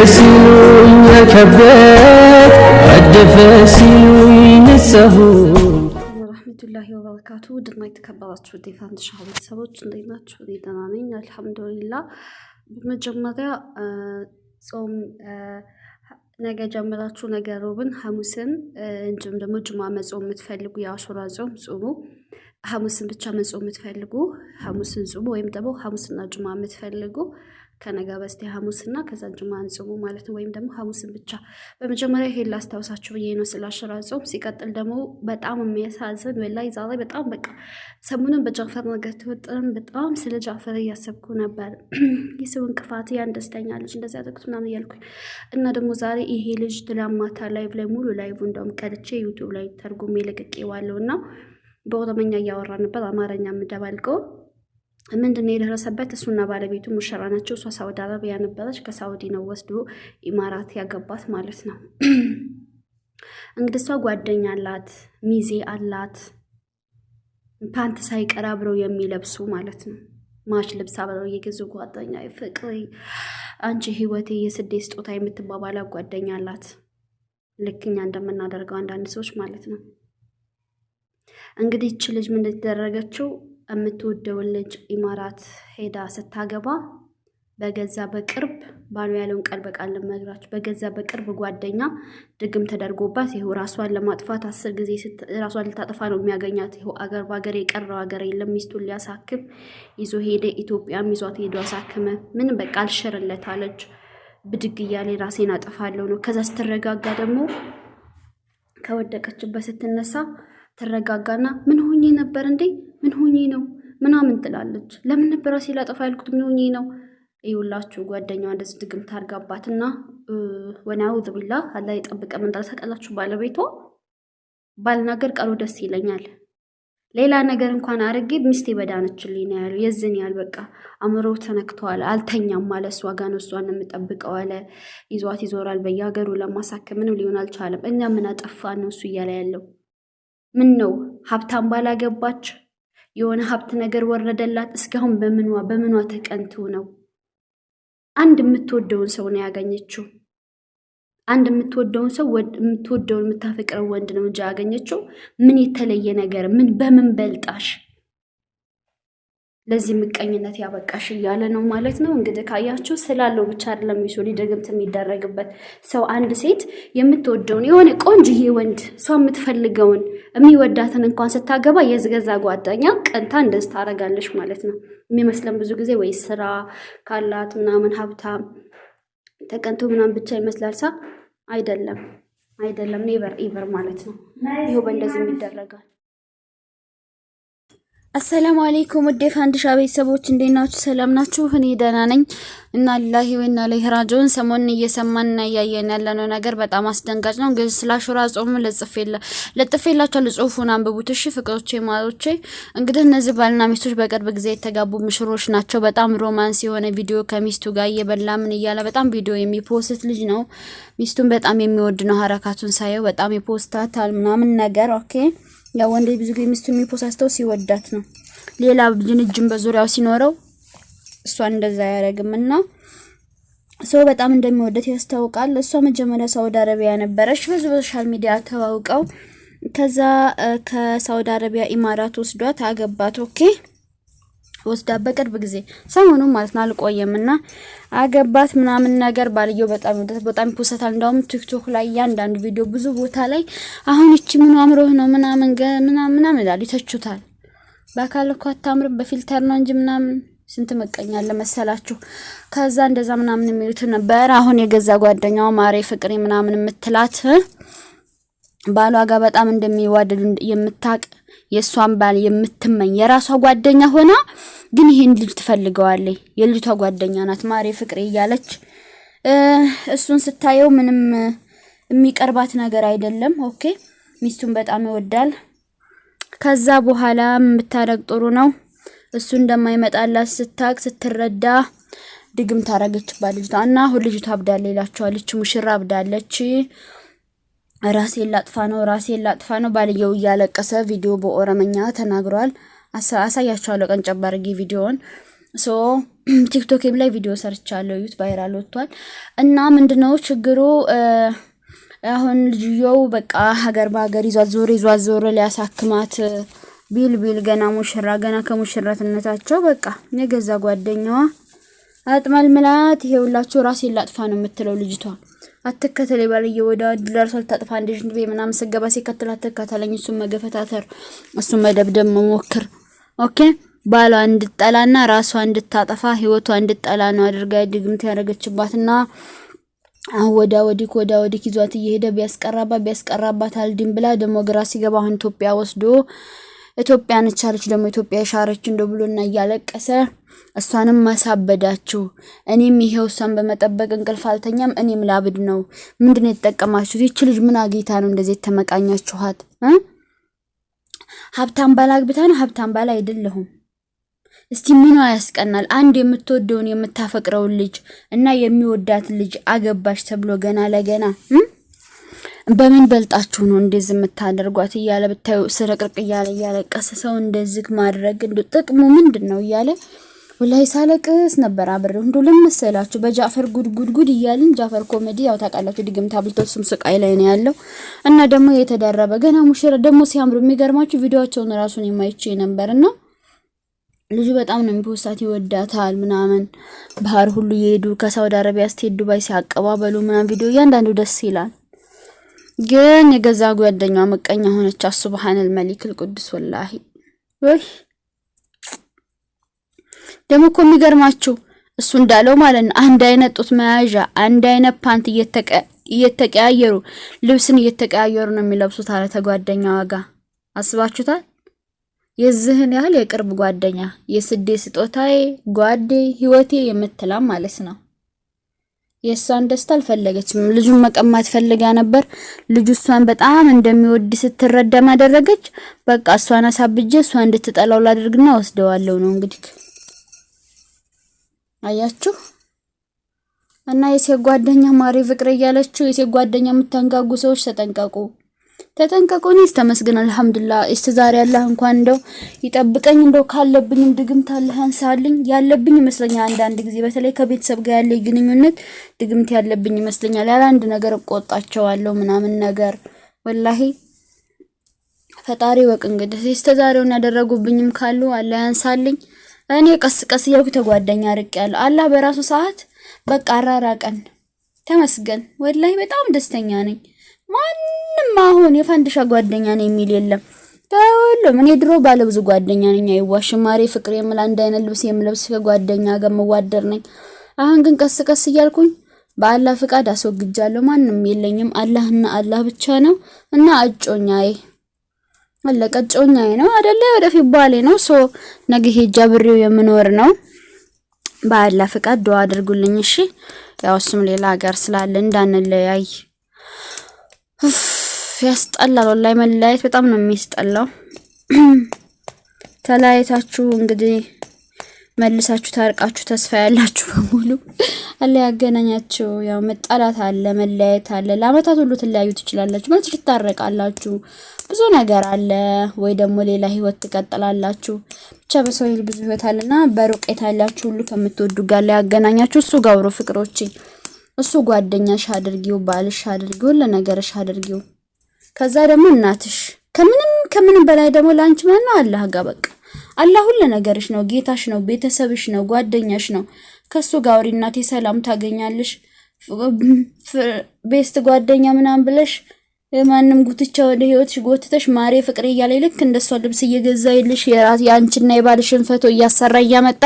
ሲሉኝ ከበት አደፈ ሲሉኝ ንሰሁ ወራህመቱላሂ ወበረካቱ። ድና የተከበራችሁ ዴፋንድ ሻህ ቤተሰቦች እንዴት ናችሁ? ደህና ነኝ አልሐምዱሊላህ። በመጀመሪያ ጾም ነገ ጀምራችሁ ነገ ሮብን ሐሙስን እንጂም ደግሞ ጁማ መጾም የምትፈልጉ የአሹራ ጾም ጾሙ። ሐሙስን ብቻ መጾም የምትፈልጉ ሐሙስን ጾሙ፣ ወይም ደግሞ ሐሙስና ጁማ የምትፈልጉ ከነገ በስቲያ ሐሙስና ከዛ ጁማን ጾሙ ማለት ነው፣ ወይም ደግሞ ሐሙስን ብቻ። በመጀመሪያ ይሄን ላስታውሳችሁ ብዬ ነው ስለ አሹራ ጾም። ሲቀጥል ደግሞ በጣም የሚያሳዝን ወላሂ ዛሬ በጣም በቃ ሰሞኑን በጃፈር ነገር ተወጥረን በጣም ስለ ጃፈር እያሰብኩ ነበር። የሰው እንቅፋት ያን ደስተኛ ልጅ እንደዚህ ያደርጉት ምናምን እያልኩኝ እና ደግሞ ዛሬ ይሄ ልጅ ትላማታ ላይቭ ላይ ሙሉ ላይቭ እንደውም ቀድቼ ዩቲዩብ ላይ ተርጉሜ ለቅቄዋለሁ እና በኦሮምኛ እያወራ ነበር፣ አማርኛ የምደባልቀው ምንድነው የደረሰበት? እሱና ባለቤቱ ሙሽራ ናቸው። እሷ ሳውዲ አረቢያ ነበረች። ከሳውዲ ነው ወስዶ ኢማራት ያገባት ማለት ነው። እንግዲህ እሷ ጓደኛ አላት፣ ሚዜ አላት፣ ፓንት ሳይቀር አብረው የሚለብሱ ማለት ነው። ማች ልብስ አብረው የገዙ ጓደኛ፣ ፍቅሪ፣ አንቺ ህይወቴ፣ የስደት ስጦታ የምትባባላ ጓደኛ አላት። ልክኛ እንደምናደርገው አንዳንድ ሰዎች ማለት ነው። እንግዲህ እቺ ልጅ ምን እንደተደረገችው የምትወደውን ልጅ ኢማራት ሄዳ ስታገባ በገዛ በቅርብ ባሉ ያለውን ቃል በቃል ለመግራችሁ በገዛ በቅርብ ጓደኛ ድግም ተደርጎባት ይሄው ራሷን ለማጥፋት 10 ጊዜ ራሷን ልታጠፋ ነው የሚያገኛት። ይሄው አገር ባገር የቀረው አገር የለም። ሚስቱን ሊያሳክም ይዞ ሄደ። ኢትዮጵያም ይዟት ሄዶ አሳክመ ምንም በቃ አልሸርለት አለች። ብድግ እያለ ራሴን አጠፋለሁ ነው። ከዛ ስትረጋጋ ደግሞ ከወደቀችበት ስትነሳ ተረጋጋና ምን ሆኜ ነበር እንዴ? ምን ሆኜ ነው ምናምን ትላለች። ለምን ነበር ራሴን ላጠፋ ያልኩት? ምን ሆኜ ነው? ይውላችሁ ጓደኛዋ እንደዚህ ድግም ታርጋባትና ወናውዝ ቢላ አላህ ይጠብቀን። ምን ታሰቀላችሁ? ባለቤቷ ባልናገር ቃሉ ደስ ይለኛል። ሌላ ነገር እንኳን አርጌ ሚስቴ በዳነችልኝ ነው ያለው። የዝን ያል በቃ አምሮ ተነክቷል። አልተኛም ማለት እሷ ጋር ነው እሷን የምጠብቀው አለ። ይዟት ይዞራል በየሀገሩ ለማሳከም ምንም ሊሆን አልቻለም። እኛ ምን አጠፋን ነው እሱ እያለ ያለው። ምን ነው ሀብታም ባላገባች የሆነ ሀብት ነገር ወረደላት። እስካሁን በምኗ ተቀንቱ ነው? አንድ የምትወደውን ሰው ነው ያገኘችው። አንድ የምትወደውን ሰው የምትወደውን የምታፈቅረው ወንድ ነው እንጂ ያገኘችው ምን የተለየ ነገር ምን በምን በልጣሽ ለዚህ ምቀኝነት ያበቃሽ እያለ ነው ማለት ነው። እንግዲህ ካያችሁ ስላለው ብቻ አይደለም ይሶ ሊደግምት የሚደረግበት ሰው አንድ ሴት የምትወደውን የሆነ ቆንጅዬ ወንድ ሰው የምትፈልገውን የሚወዳትን እንኳን ስታገባ የዝገዛ ጓደኛ ቀንታ እንደዚህ ታረጋለች ማለት ነው። የሚመስለን ብዙ ጊዜ ወይ ስራ ካላት ምናምን ሀብታም ተቀንቶ ምናምን ብቻ ይመስላል። አይደለም ኔቨር ኢቨር ማለት ነው። ይሄው በእንደዚህ የሚደረጋል። አሰላሙ አለይኩም ውድ የፋንድሻ ቤተሰቦች እንዴት ናችሁ? ሰላም ናችሁ? እኔ ደህና ነኝ እና ሊላሂ ወኢና ኢለይሂ ራጂዑን። ሰሞኑን እየሰማንና እያየን ያለነው ነገር በጣም አስደንጋጭ ነው። እንግዲህ ስለ አሹራ ጾም ለጥፌላችኋል። ጽሁፉን አንብቡት እሺ ፍቅሮቼ ማሮቼ። እንግዲህ እነዚህ ባልና ሚስቶች በቅርብ ጊዜ የተጋቡ ምሽሮች ናቸው። በጣም ሮማንስ የሆነ ቪዲዮ ከሚስቱ ጋር እየበላ ምን እያለ በጣም ቪዲዮ የሚፖስት ልጅ ነው። ሚስቱን በጣም የሚወድ ነው። ሀረካቱን ሳየው በጣም ይፖስታታል ምናምን ነገር ኦኬ። ያው ወንድ ብዙ ጊዜ ሚስቱን የሚፖስታው ሲወዳት ነው። ሌላ ጅንጅም በዙሪያው ሲኖረው እሷን እንደዛ ያረግምና ሰው በጣም እንደሚወደት ያስታውቃል። እሷ መጀመሪያ ሳውዲ አረቢያ ነበረች። ብዙ ሶሻል ሚዲያ ተዋውቀው ከዛ ከሳውዲ አረቢያ ኢማራት ወስዷት አገባት። ኦኬ ወስዳ በቅርብ ጊዜ ሰሞኑን ማለት ነው አልቆየምና አገባት ምናምን ነገር። ባልየው በጣም ይፖስታል። እንደውም ቲክቶክ ላይ ያንዳንዱ ቪዲዮ ብዙ ቦታ ላይ አሁን እቺ ምን አምሮህ ነው ምናምን ይላሉ፣ ይተቹታል። በአካል እኮ አታምርም በፊልተር ነው እንጂ ምናምን ስንት መቀኛለ መሰላችሁ። ከዛ እንደዛ ምናምን የሚሉት ነበር። አሁን የገዛ ጓደኛው ማሬ ፍቅሪ ምናምን የምትላት ባሏ ጋር በጣም እንደሚዋደዱ የምታቅ የሷን ባል የምትመኝ የራሷ ጓደኛ ሆና ግን ይሄን ልጅ ትፈልገዋለች። የልጅቷ ጓደኛ ናት ማሬ ፍቅሪ እያለች እሱን ስታየው ምንም የሚቀርባት ነገር አይደለም። ኦኬ ሚስቱን በጣም ይወዳል። ከዛ በኋላ የምታረግ ጥሩ ነው እሱ እንደማይመጣላት ስትረዳ ድግም ታረገችባት ልጅቷ እና አሁን ልጅቷ አብዳለች ይላችኋለች። ሙሽራ አብዳለች። ራሴን ላጥፋ ነው ባልየው እያለቀሰ ቪዲዮ በኦሮምኛ ተናግሯል። አሳያችኋለሁ ቀን ጨባርጊ ቪዲዮውን ሶ ቲክቶክ ላይ ቪዲዮ ሰርቻለሁ ዩት ቫይራል ወጥቷል እና ምንድነው ችግሩ አሁን ልጅየው በቃ ሀገር ባገር ይዟት ዞር ሊያሳክማት ቢል ገና ሙሽራ ገና ከሙሽራትነታቸው በቃ የገዛ ጓደኛዋ አጥማልምላት ይሄውላችሁ ራስ ይላጥፋ ነው የምትለው ልጅቷ አትከተለ ባልየ ወዳ ድላርሷል ታጥፋ እንደሽ እንዴ ምናምን ሰገባ ሲከተላት ተከታለኝ እሱ መገፈታተር እሱ መደብደብ መሞክር ኦኬ ባሏ እንድጠላና ራሷ እንድታጠፋ ህይወቷ እንድጠላ ነው አድርጋ ድግምት ያረገችባትና ወዳ ወዲክ ይዟት እየሄደ ቢያስቀራባት አልዲም ብላ ደሞ ግራ ሲገባ አሁን ኢትዮጵያ ወስዶ ኢትዮጵያን ቻለች ደሞ ኢትዮጵያ ሻረች እንደው ብሎና ያለቀሰ እሷንም ማሳበዳችሁ እኔም ይሄው እሷን በመጠበቅ እንቅልፍ አልተኛም እኔም ላብድ ነው ምንድነው የተጠቀማችሁ ይህች ልጅ ምን አገይታ ነው እንደዚህ ተመቃኛችኋት ሀብታም ባላግብታ ነው ሀብታም ባላ አይደለሁም እስቲ ምን ያስቀናል አንድ የምትወደውን የምታፈቅረው ልጅ እና የሚወዳት ልጅ አገባሽ ተብሎ ገና ለገና በምን በልጣችሁ ነው እንደዚህ የምታደርጓት ይያለ ብታዩ ስረቅርቅ ያለቀሰ ሰው እንደዚህ ማድረግ እንደው ጥቅሙ ምንድነው ይያለ ወላይ ሳለቅስ ነበር አብሬው እንደው ለምሰላችሁ በጃፈር ጉድ ይያልን ጃፈር ኮሜዲ ያው ታቃላችሁ ድግምታ ብልቶስም ስቃይ ላይ ነው ያለው እና ደሞ የተደረበ ገና ሙሽራ ደሞ ሲያምሩ የሚገርማችሁ ቪዲዮአቸውን ራሱን የማይቼ ነበርና ልጅ በጣም ነው የሚፖስታት ይወዳታል ምናምን ባህር ሁሉ ይሄዱ ከሳውዲ አረቢያ ስቴድ ዱባይ ሲያቀባበሉ ምናምን ቪዲዮ ያንዳንዱ ደስ ይላል ግን የገዛ ጓደኛዋ መቀኛ ሆነች ሱብሃንአል መሊክል ቅዱስ ወላሂ ወይ ደሞ እኮ የሚገርማችሁ እሱ እንዳለው ማለት ነው አንድ አይነት ጡት መያዣ አንድ አይነት ፓንት እየተቀያየሩ ልብስን እየተቀያየሩ ነው የሚለብሱት አለ ተጓደኛዋ ጋር አስባችሁታል የዝህን ያህል የቅርብ ጓደኛ የስዴ ስጦታዬ ጓዴ ህይወቴ የምትላ ማለት ነው የሷን ደስታ አልፈለገችም ልጁን መቀማት ፈልጋ ነበር ልጁ እሷን በጣም እንደሚወድ ስትረዳ ማደረገች በቃ እሷን አሳብጄ እሷ እንድትጠላው ላድርግና ወስደዋለሁ ነው እንግዲህ አያችሁ እና የሴት ጓደኛ ማሪ ፍቅር ያለችው የሴት ጓደኛ የምታንጋጉ ሰዎች ተጠንቀቁኝ ተመስገን አልহামዱሊላህ እስተዛሬ አላህ እንኳን እንደው ይጠብቀኝ እንደው ካለብኝም ድግምት አላህ አንሳልኝ ያለብኝ ይመስለኛል አንዳንድ ጊዜ በተለይ ከቤተሰብ ጋር ያለ ግንኙነት ድግምት ያለብኝ ይመስለኛል ያለ አንድ ነገር ቆጣቸዋለሁ ምናምን ነገር ወላሂ ፈጣሪ ወቅ እንግዲህ እስተዛሬውን ያደረጉብኝም ካሉ አላህ ያንሳልኝ እኔ ቀስ ያልኩ ተጓደኛ ርቅ ያለው አላህ በራሱ ሰዓት በቃ አራራቀን ተመስገን ወላሂ በጣም ደስተኛ ነኝ ማንንም አሁን የፋንዲሻ ጓደኛ ነኝ የሚል የለም ሁሉም እኔ ድሮ ባለ ብዙ ጓደኛ ነኝ አይዋሽም ማሪ ፍቅር የምል አንድ አይነት ልብስ የምለብስ ከጓደኛ ጋር መዋደር ነኝ አሁን ግን ቀስ እያልኩኝ በአላህ ፍቃድ አስወግጃለሁ ማንንም የለኝም አላህና አላህ ብቻ ነው እና አጮኛዬ አለቀጮኛዬ ነው አይደለ ወደፊት ባሌ ነው ሶ ነገ ሄጃ ብሬው የምኖር ነው በአላህ ፍቃድ ዱአ አድርጉልኝ እሺ ያው እሱም ሌላ ሀገር ስላለ እንዳንለያይ ያስጠላል ወላሂ መለያየት በጣም ነው የሚስጠላው ተለያይታችሁ እንግዲህ መልሳችሁ ታርቃችሁ ተስፋ ያላችሁ በሙሉ አለ ያገናኛችሁ ያው መጣላት አለ መለያየት አለ ለአመታት ሁሉ ተለያዩ ትችላላችሁ ማለት ትታረቃላችሁ ብዙ ነገር አለ ወይ ደግሞ ሌላ ህይወት ትቀጥላላችሁ ብቻ በሰው ይል ብዙ ህይወት አለና በሩቀት ያላችሁ ሁሉ ከምትወዱ ጋር ያገናኛችሁ እሱ ጋብሮ ፍቅሮቼ እሱ ጓደኛሽ አድርጊው ባልሽ አድርጊው ለነገርሽ አድርጊው ከዛ ደግሞ እናትሽ ከምንም በላይ ደግሞ ላንቺ ማን ነው አላህ ጋር በቃ አላህ ሁሉ ነገርሽ ነው ጌታሽ ነው ቤተሰብሽ ነው ጓደኛሽ ነው ከሱ ጋር ወሪ እናቴ ሰላም ታገኛለሽ ቤስት ጓደኛ ምናምን ብለሽ ማንንም ጉትቻ ወደ ህይወትሽ ጎትተሽ ማሬ ፍቅር እያለ ልክ እንደሷ ልብስ እየገዛይልሽ የራስ ያንቺና የባልሽን ፈቶ እያሰራ ያመጣ